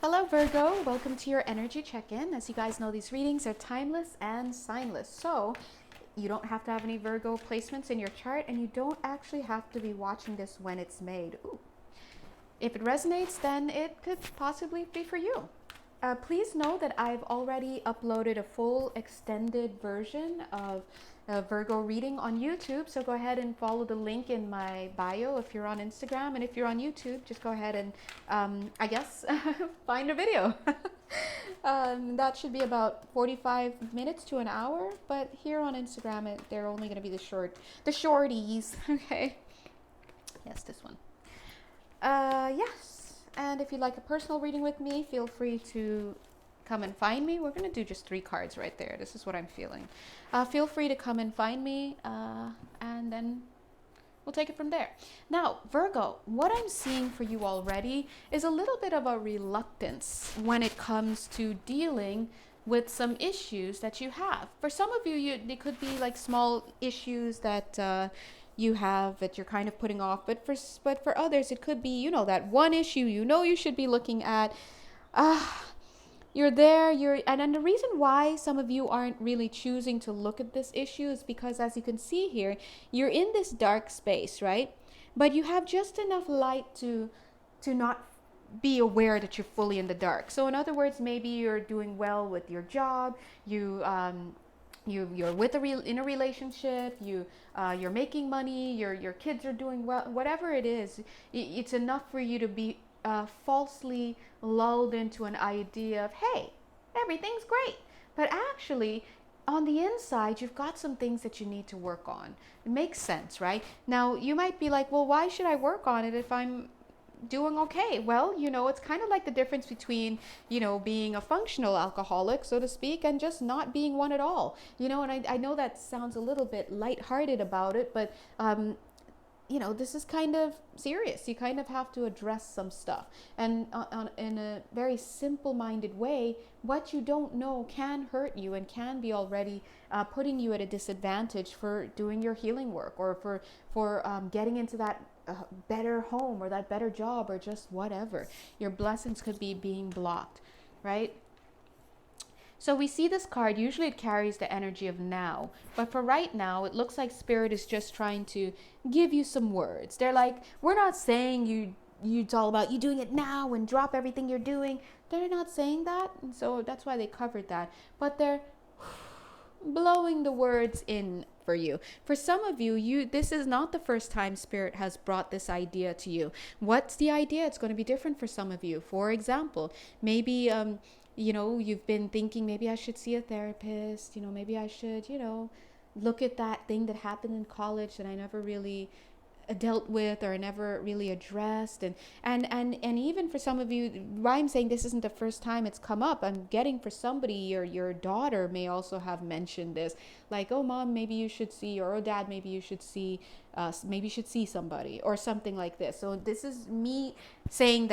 Hello Virgo, welcome to your energy check-in. As you guys know, these readings are timeless and signless. So you don't have to have any Virgo placements in your chart, and you don't actually have to be watching this when it's made. Ooh. If it resonates, then it could possibly be for you. Please know that I've already uploaded a full extended version of a Virgo reading on YouTube. So go ahead and follow the link in my bio if you're on Instagram. And if you're on YouTube, just go ahead and, I guess, find a video. That should be about 45 minutes to an hour. But here on Instagram, they're only going to be the shorties. Okay. Yes, this one. Yes. And if you'd like a personal reading with me, feel free to come and find me. We're going to do just 3 cards right there. This is what I'm feeling. Feel free to come and find me, and then we'll take it from there. Now, Virgo, what I'm seeing for you already is a little bit of a reluctance when it comes to dealing with some issues that you have. For some of you, they could be like small issues that you have that you're kind of putting off, but for others it could be, that one issue you should be looking at. You're there, and then the reason why some of you aren't really choosing to look at this issue is because, as you can see here, you're in this dark space, right? But you have just enough light to not be aware that you're fully in the dark. So in other words, maybe you're doing well with your job, you're in a relationship, you're making money, your kids are doing well, whatever it is, it's enough for you to be falsely lulled into an idea of, hey, everything's great. But actually, on the inside, you've got some things that you need to work on. It makes sense, right? Now, you might be like, well, why should I work on it if I'm doing okay? Well, it's kind of like the difference between, being a functional alcoholic, so to speak, and just not being one at all. And I know that sounds a little bit lighthearted about it, but this is kind of serious. You kind of have to address some stuff. And in a very simple-minded way, what you don't know can hurt you and can be already putting you at a disadvantage for doing your healing work, or for getting into that better home or that better job, or just whatever. Your blessings could be being blocked, right? So we see this card, usually it carries the energy of now, but for right now, it looks like Spirit is just trying to give you some words. They're like, we're not saying it's all about you doing it now and drop everything you're doing. They're not saying that, and so that's why they covered that. But they're blowing the words in for you. For some of you, this is not the first time Spirit has brought this idea to you. What's the idea? It's going to be different for some of you. For example, maybe you've been thinking, maybe I should see a therapist, maybe I should, look at that thing that happened in college that I never really dealt with or never really addressed. And even for some of you, why I'm saying this isn't the first time it's come up, I'm getting for somebody, your daughter may also have mentioned this, like, oh mom, maybe you should see, or oh dad, maybe you should see, maybe you should see somebody, or something like this. So this is me saying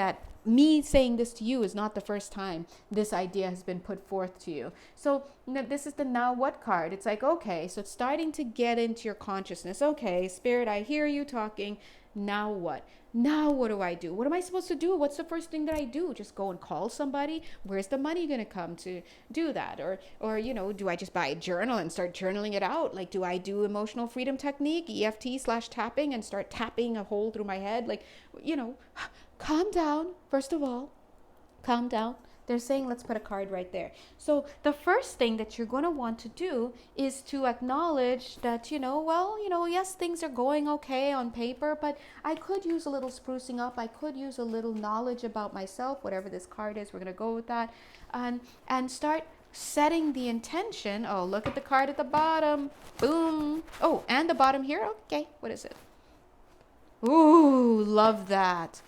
this to you is not the first time this idea has been put forth to you. So this is the now what card. It's like, okay, so it's starting to get into your consciousness. Okay, Spirit, I hear you talking. Now what? Now what do I do? What am I supposed to do? What's the first thing that I do? Just go and call somebody? Where's the money going to come to do that? Or do I just buy a journal and start journaling it out? Like, do I do emotional freedom technique, EFT/tapping, and start tapping a hole through my head? Like, calm down. First of all, calm down. They're saying, let's put a card right there. So the first thing that you're going to want to do is to acknowledge that, yes, things are going okay on paper, but I could use a little sprucing up. I could use a little knowledge about myself, whatever this card is. We're going to go with that, and start setting the intention. Oh, look at the card at the bottom. Boom. Oh, and the bottom here. Okay. What is it? Ooh, love that.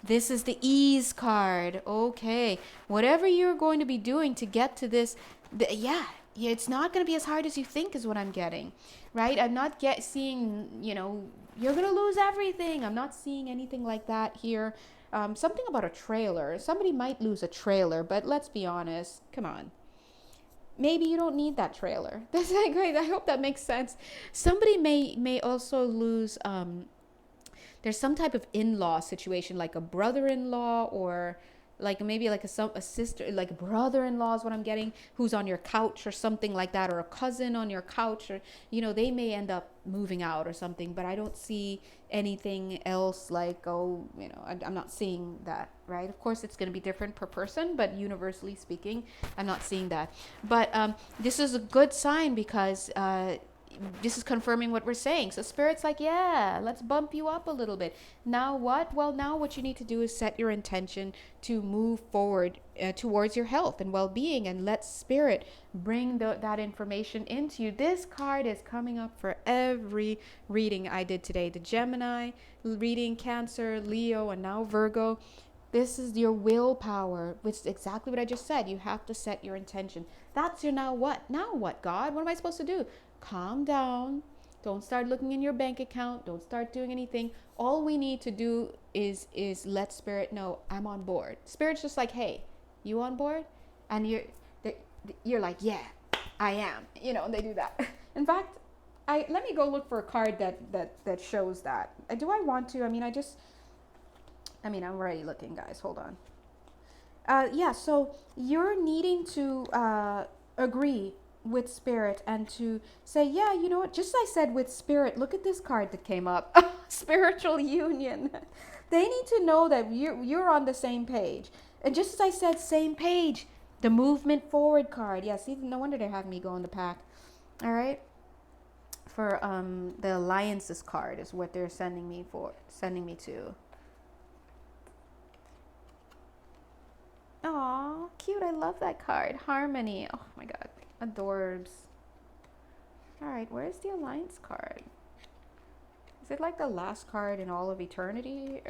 This is the ease card. Okay. Whatever you're going to be doing to get to this, it's not going to be as hard as you think is what I'm getting, right? I'm not seeing, you're going to lose everything. I'm not seeing anything like that here. Something about a trailer. Somebody might lose a trailer, but let's be honest. Come on. Maybe you don't need that trailer. That's great. I hope that makes sense. Somebody may also lose there's some type of in-law situation, like a brother-in-law or like maybe like a sister, like a brother-in-law is what I'm getting, who's on your couch or something like that, or a cousin on your couch, or they may end up moving out or something. But I don't see anything else, like, oh, I'm not seeing that, right? Of course it's going to be different per person, but universally speaking, I'm not seeing that. But this is a good sign, because this is confirming what we're saying. So Spirit's like, yeah, let's bump you up a little bit. Now what? Well, now what you need to do is set your intention to move forward towards your health and well-being, and let Spirit bring that information into you. This card is coming up for every reading I did today. The Gemini reading, Cancer, Leo, and now Virgo. This is your willpower, which is exactly what I just said. You have to set your intention. That's your now what? Now what, God? What am I supposed to do? Calm down. Don't start looking in your bank account. Don't start doing anything. All we need to do is let Spirit know, I'm on board. Spirit's just like, hey, you on board? And you're like, yeah, I am. They do that. In fact, let me go look for a card that shows that. Do I want to? I'm already looking, guys. Hold on. Yeah, so you're needing to agree with Spirit and to say, yeah, you know what? Just as I said with Spirit, look at this card that came up. Spiritual union. They need to know that you're on the same page. And just as I said, same page. The movement forward card. Yeah, see, no wonder they're having me go in the pack. All right. For the alliances card is what they're sending me to. Aw, cute. I love that card. Harmony. Oh my God. Adorbs. All right, where's the alliance card? Is it like the last card in all of eternity?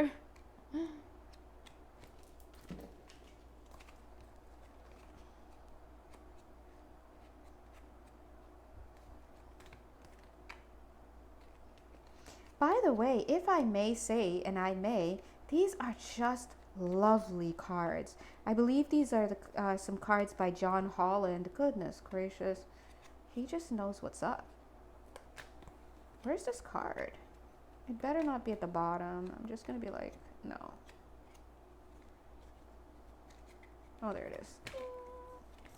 By the way, if I may say, and I may, these are just lovely cards. I believe these are some cards by John Holland. Goodness gracious. He just knows what's up. Where's this card? It better not be at the bottom. I'm just going to be like, no. Oh, there it is.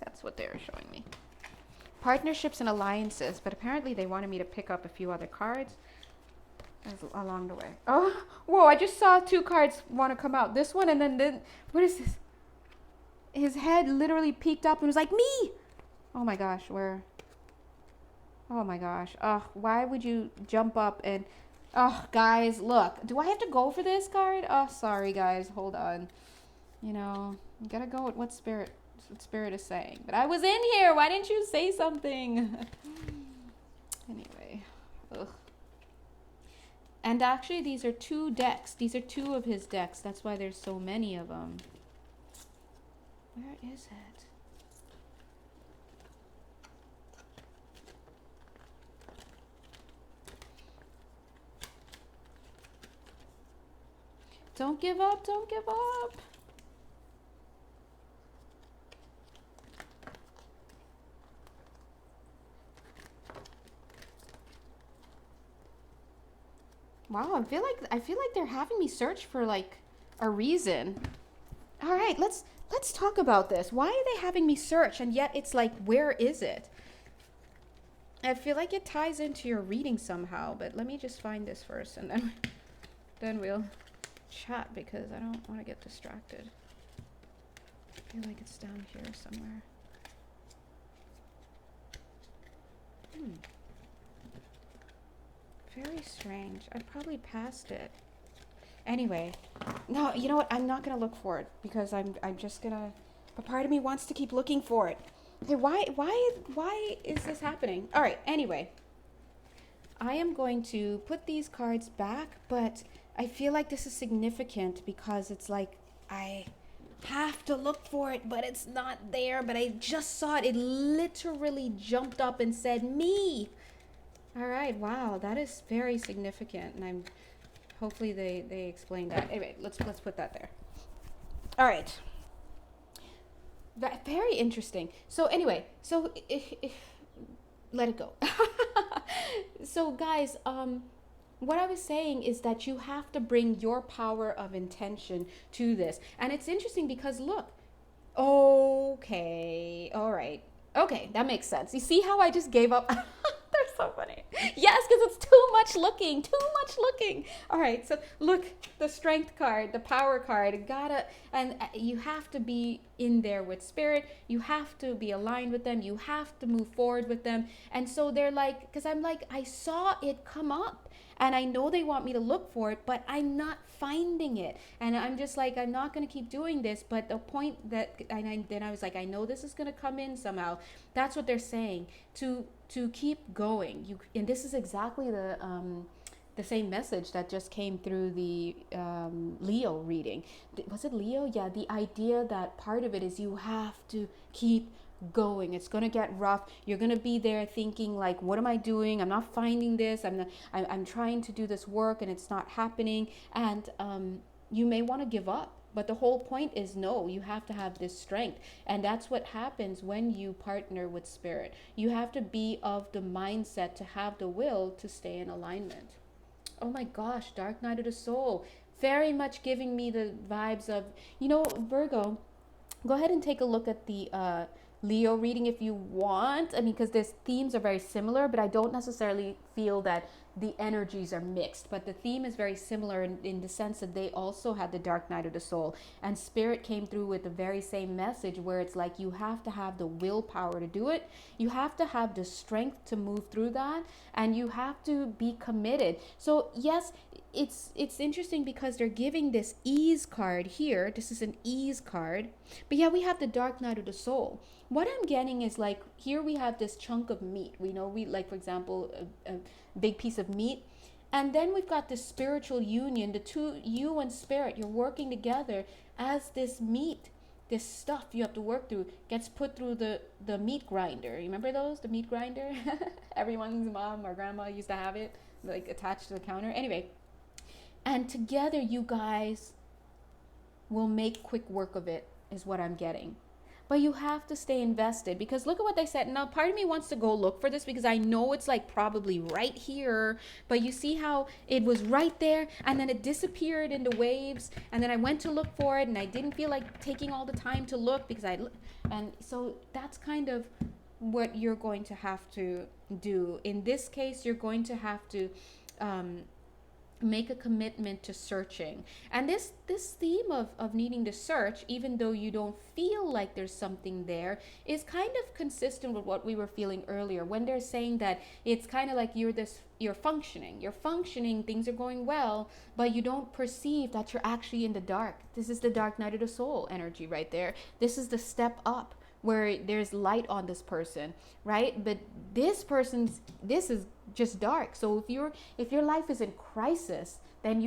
That's what they were showing me. Partnerships and alliances. But apparently they wanted me to pick up a few other cards along the way. Oh, whoa, I just saw 2 cards want to come out. This one and then what is this? His head literally peeked up and was like, me! Oh my gosh, where? Oh my gosh. Why would you jump up and... Oh, guys, look. Do I have to go for this card? Oh, sorry, guys. Hold on. You gotta go with what Spirit is saying. But I was in here. Why didn't you say something? Anyway. Ugh. And actually, these are 2 decks. These are 2 of his decks. That's why there's so many of them. Where is it? Don't give up. Don't give up. Wow, I feel like they're having me search for like a reason. All right, let's talk about this. Why are they having me search? And yet it's like, where is it? I feel like it ties into your reading somehow, but let me just find this first, and then we'll chat, because I don't want to get distracted. I feel like it's down here somewhere. Very strange. I probably passed it. Anyway, no, you know what? I'm not gonna look for it, because I'm just gonna. But part of me wants to keep looking for it. Hey, why is this happening? All right. Anyway, I am going to put these cards back, but I feel like this is significant because it's like I have to look for it, but it's not there. But I just saw it. It literally jumped up and said me. All right. Wow, that is very significant, and I'm. Hopefully they explain that. Anyway, let's put that there. All right. Very interesting. So anyway, if let it go. So guys, what I was saying is that you have to bring your power of intention to this. And it's interesting because look, okay, all right. Okay, that makes sense. You see how I just gave up? They're so funny. Yes, because it's too much looking, too much looking. All right, so look, the strength card, the power card, and you have to be in there with spirit. You have to be aligned with them. You have to move forward with them. And so they're like, because I'm like, I saw it come up. And I know they want me to look for it, but I'm not finding it. And I'm just like, I'm not going to keep doing this. But the point that, then I was like, I know this is going to come in somehow. That's what they're saying, to keep going. And this is exactly the same message that just came through the Leo reading. Was it Leo? Yeah, the idea that part of it is you have to keep going. It's going to get rough. You're going to be there thinking like, what am I doing? I'm not finding this. I'm trying to do this work and it's not happening. And you may want to give up. But the whole point is no, you have to have this strength. And that's what happens when you partner with spirit. You have to be of the mindset to have the will to stay in alignment. Oh my gosh, Dark Night of the Soul. Very much giving me the vibes of, Virgo, go ahead and take a look at the Leo reading if you want. I mean, because these themes are very similar, but I don't necessarily feel that the energies are mixed. But the theme is very similar in the sense that they also had the Dark Night of the Soul. And Spirit came through with the very same message where it's like you have to have the willpower to do it. You have to have the strength to move through that. And you have to be committed. So yes, it's interesting because they're giving this ease card here. This is an ease card. But yeah, we have the Dark Night of the Soul. What I'm getting is like, here we have this chunk of meat. We like, for example, a big piece of meat. And then we've got this spiritual union, the two, you and spirit, you're working together as this meat, this stuff you have to work through gets put through the meat grinder. You remember those, the meat grinder? Everyone's mom or grandma used to have it, like attached to the counter. Anyway, and together you guys will make quick work of it, is what I'm getting. But you have to stay invested, because look at what they said. Now, part of me wants to go look for this because I know it's like probably right here. But you see how it was right there and then it disappeared in the waves. And then I went to look for it and I didn't feel like taking all the time to look and so that's kind of what you're going to have to do. In this case, you're going to have to make a commitment to searching. And this theme of needing to search, even though you don't feel like there's something there, is kind of consistent with what we were feeling earlier when they're saying that it's kind of like you're functioning, things are going well, but you don't perceive that you're actually in the dark. This is the Dark Night of the Soul energy right there. This is the step up where there's light on this person, right? But this is just dark. So if your life is in crisis, then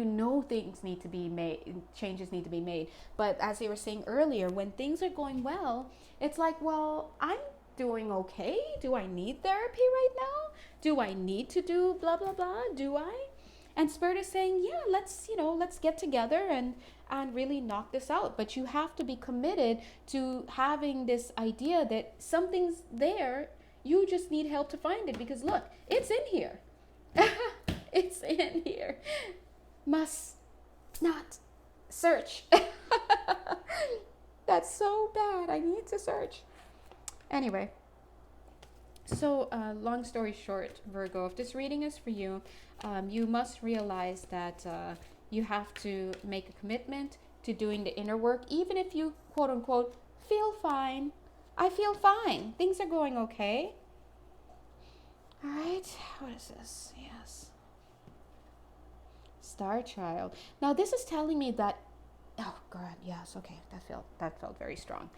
things need to be made, changes need to be made. But as they were saying earlier, when things are going well, it's like, well, I'm doing okay. Do I need therapy right now? Do I need to do blah blah blah? Do I? And Spirit is saying, yeah, let's get together and really knock this out. But you have to be committed to having this idea that something's there. You just need help to find it, because look, it's in here. It's in here. Must not search. That's so bad. I need to search. Anyway, so long story short, Virgo, if this reading is for you, you must realize that you have to make a commitment to doing the inner work, even if you, quote unquote, feel fine. I feel fine. Things are going okay. All right. What is this? Yes. Star Child. Now this is telling me that, oh God, yes. Okay. That felt very strong.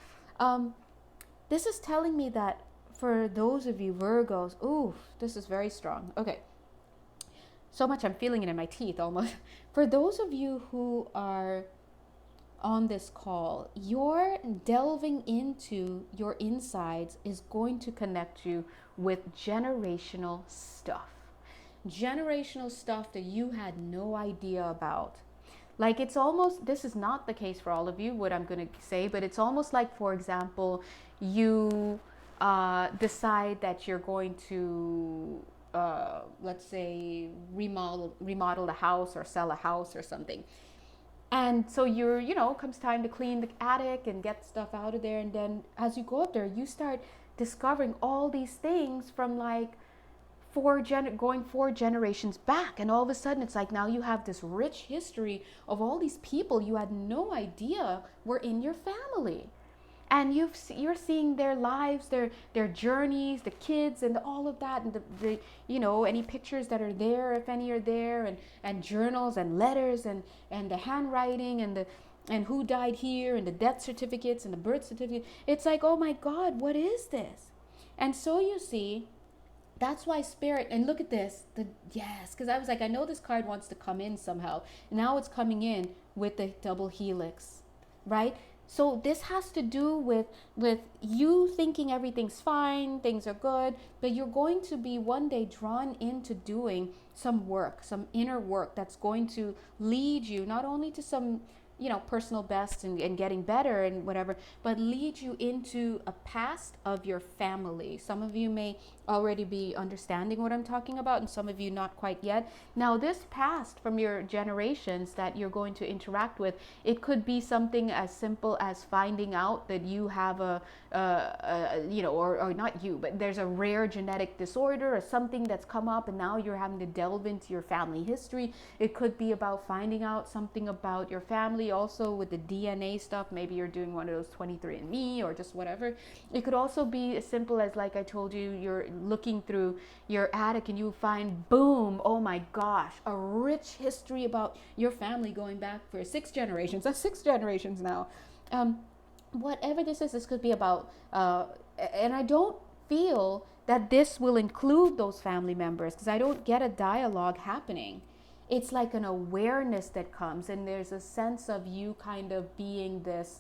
This is telling me that for those of you Virgos, ooh, this is very strong. Okay. So much I'm feeling it in my teeth almost. For those of you who are on this call, your delving into your insides is going to connect you with generational stuff. Generational stuff that you had no idea about. Like it's almost, this is not the case for all of you, what I'm going to say, but it's almost like, for example, you decide that you're going to let's say remodel a house or sell a house or something. And so comes time to clean the attic and get stuff out of there. And then as you go up there, you start discovering all these things from like going 4 generations back. And all of a sudden it's like now you have this rich history of all these people you had no idea were in your family. And you're seeing their lives, their journeys, the kids, and all of that, and the any pictures that are there, if any are there, and journals and letters and the handwriting and who died here and the death certificates and the birth certificate. It's like, oh my God, what is this? And so you see, that's why spirit, and look at this, yes, because I was like, I know this card wants to come in somehow. Now it's coming in with the double helix, right? So this has to do with you thinking everything's fine, things are good, but you're going to be one day drawn into doing some work, some inner work that's going to lead you not only to some personal best and getting better and whatever, but lead you into a past of your family. Some of you may already be understanding what I'm talking about, and some of you not quite yet. Now, this past from your generations that you're going to interact with, it could be something as simple as finding out that you have or not you, but there's a rare genetic disorder or something that's come up, and now you're having to delve into your family history. It could be about finding out something about your family, also with the DNA stuff. Maybe you're doing one of those 23andMe or just whatever. It could also be as simple as, like I told you, you're looking through your attic and you find, boom, oh my gosh, a rich history about your family going back for 6 generations. That's 6 generations now. Whatever this is, this could be about, and I don't feel that this will include those family members because I don't get a dialogue happening. It's like an awareness that comes, and there's a sense of you kind of being this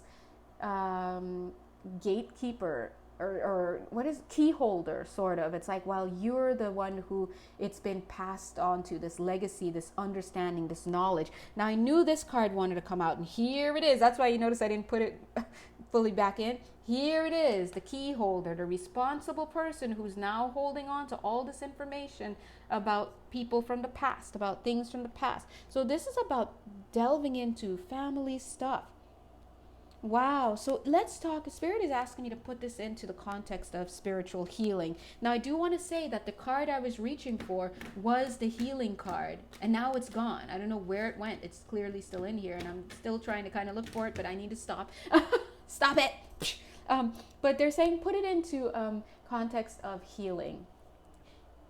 gatekeeper or what is key holder, sort of. It's like, well, you're the one who it's been passed on to, this legacy, this understanding, this knowledge. Now, I knew this card wanted to come out, and here it is. That's why you notice I didn't put it fully back in. Here it is, the key holder, the responsible person who's now holding on to all this information about people from the past, about things from the past. So this is about delving into family stuff. Wow. So let's talk. Spirit is asking me to put this into the context of spiritual healing. Now, I do want to say that the card I was reaching for was the healing card, and now it's gone. I don't know where it went. It's clearly still in here, and I'm still trying to kind of look for it, but I need to stop. Stop it. But they're saying put it into context of healing.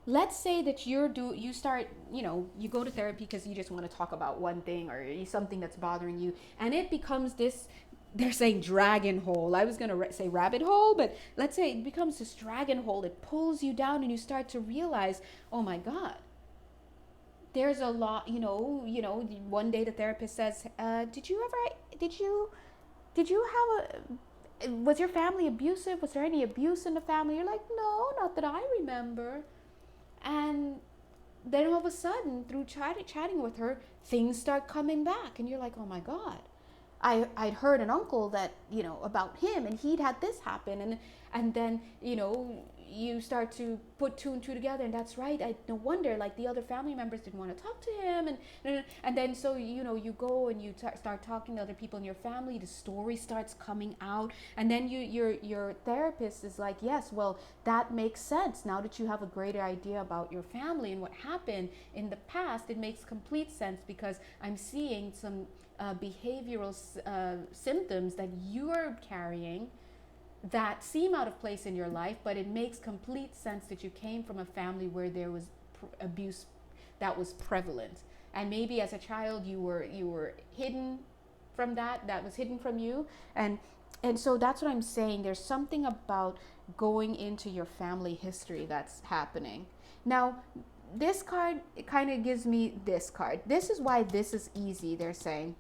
Let's say that you go to therapy because you just want to talk about one thing or something that's bothering you, and it becomes this, they're saying dragon hole. I was going to say rabbit hole, but let's say it becomes this dragon hole. It pulls you down and you start to realize, oh my God, there's a lot, one day the therapist says, did you was your family abusive? Was there any abuse in the family? You're like, no, not that I remember. And then all of a sudden, through chatting with her, things start coming back. And you're like, oh my God. I'd heard an uncle that, about him, and he'd had this happen. And then, you start to put 2 and 2 together, and that's right. No wonder, like, the other family members didn't want to talk to him. And then, so, you go and you start talking to other people in your family. The story starts coming out. And then your therapist is like, yes, well, that makes sense. Now that you have a greater idea about your family and what happened in the past, it makes complete sense because I'm seeing some behavioral symptoms that you're carrying that seem out of place in your life, but it makes complete sense that you came from a family where there was abuse that was prevalent, and maybe as a child you were hidden from that was hidden from you, and so that's what I'm saying. There's something about going into your family history that's happening. Now, this card, it kind of gives me this card. This is why this is easy. They're saying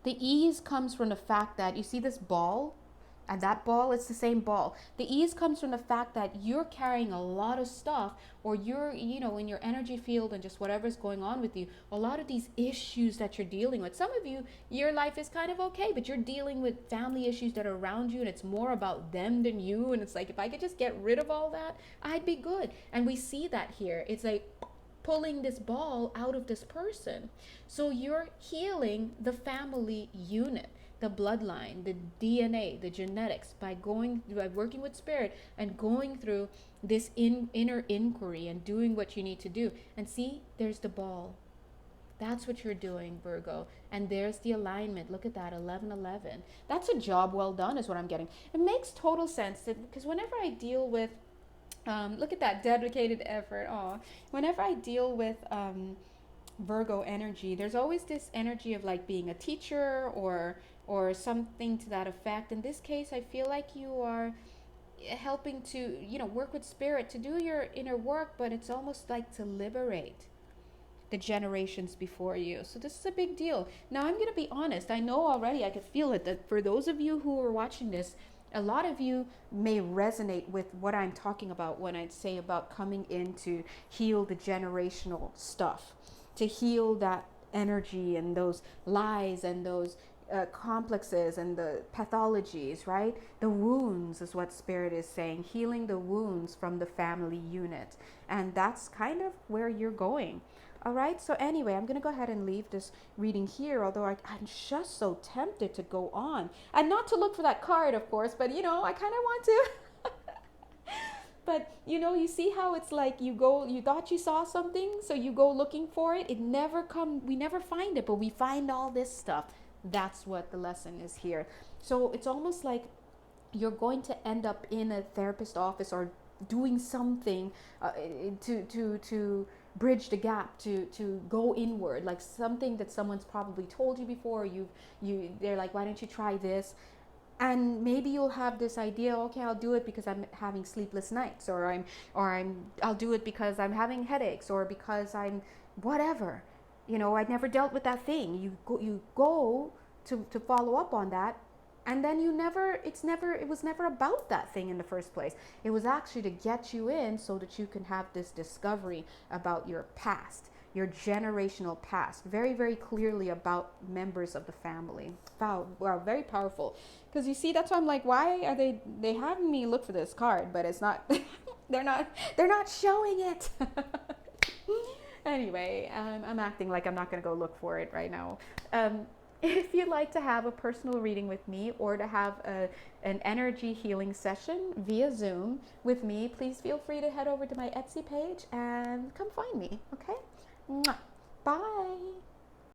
the ease comes from the fact that you see this ball And that ball, it's the same ball. The ease comes from the fact that you're carrying a lot of stuff, or you're, in your energy field and just whatever's going on with you, a lot of these issues that you're dealing with. Some of you, your life is kind of okay, but you're dealing with family issues that are around you, and it's more about them than you. And it's like, if I could just get rid of all that, I'd be good. And we see that here. It's like pulling this ball out of this person. So you're healing the family unit, the bloodline, the DNA, the genetics, by working with spirit and going through this inner inquiry and doing what you need to do. And see, there's the ball. That's what you're doing, Virgo. And there's the alignment. Look at that, 1111. That's a job well done is what I'm getting. It makes total sense because whenever I deal with, look at that dedicated effort. Whenever I deal with Virgo energy, there's always this energy of like being a teacher or something to that effect. In this case, I feel like you are helping to, work with spirit to do your inner work, but it's almost like to liberate the generations before you. So this is a big deal. Now, I'm going to be honest. I know already, I could feel it, that for those of you who are watching this, a lot of you may resonate with what I'm talking about when I say about coming in to heal the generational stuff, to heal that energy and those lies and those complexes and the pathologies, right? The wounds is what spirit is saying, healing the wounds from the family unit. And that's kind of where you're going. All right. So anyway, I'm going to go ahead and leave this reading here, although I'm just so tempted to go on and not to look for that card, of course, but I kind of want to. But you see how it's like you thought you saw something, so you go looking for it. We never find it, but we find all this stuff. That's what the lesson is here. So it's almost like you're going to end up in a therapist office or doing something to bridge the gap, to go inward, like something that someone's probably told you before. They're like, why don't you try this? And maybe you'll have this idea, okay, I'll do it because I'm having sleepless nights, or I'll do it because I'm having headaches, or because I'm whatever. I'd never dealt with that thing. You go to follow up on that, and then it was never about that thing in the first place. It was actually to get you in so that you can have this discovery about your past, your generational past, very, very clearly about members of the family. Wow, very powerful. Because you see, that's why I'm like, why are they having me look for this card, but it's not, they're not showing it. Anyway, I'm acting like I'm not going to go look for it right now. If you'd like to have a personal reading with me or to have an energy healing session via Zoom with me, please feel free to head over to my Etsy page and come find me, okay? Mwah. Bye.